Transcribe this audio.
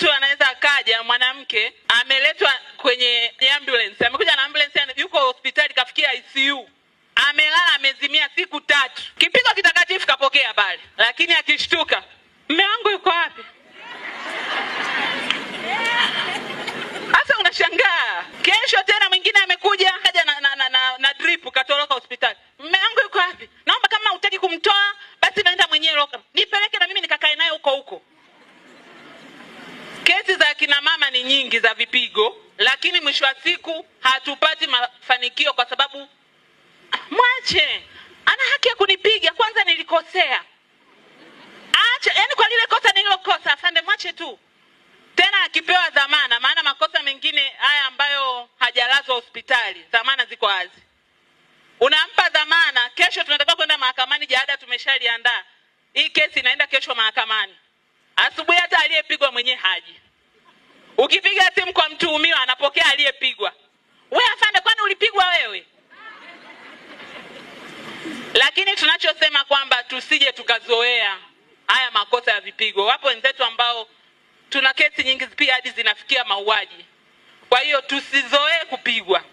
mtu anaweza akaja, mwanamke ameletwa kwenye ambulance, amekuja na ambulance, yuko hospitali kafikia ICU, amelala amezimia siku 3, kipigo kitakatifu kapokea pale, lakini akishtuka, mume wangu yuko wapi? Sasa unashangaa, kesho tena mwingine amekuja kaja na drip, katoroka hospitali, mume wangu yuko wapi? Naomba kama hutaki kumtoa basi naenda mwenyewe loka, nipeleke na mimi nikakae naye huko. Kesi za kina mama ni nyingi za vipigo, lakini mwisho wa siku hatupati mafanikio kwa sababu mwache, ana haki ya kunipiga, kwanza nilikosea. Acha, yani kwa lile kosa nililokosa, afande mwache tu. Tena akipewa dhamana, maana makosa mengine haya ambayo hajalazwa hospitali, dhamana ziko wazi. Unampa dhamana, kesho tunataka kwenda mahakamani, jada tumeshaliandaa. Hii kesi inaenda kesho mahakamani. Asubuhi hata aliyepigwa mwenye haji. Ukipiga simu kwa mtuhumiwa anapokea aliyepigwa. Wewe afande, kwani ulipigwa wewe? Lakini tunachosema kwamba tusije tukazoea haya makosa ya vipigo. Wapo wenzetu ambao tuna kesi nyingi pia hadi zinafikia mauaji. Kwa hiyo tusizoee kupigwa.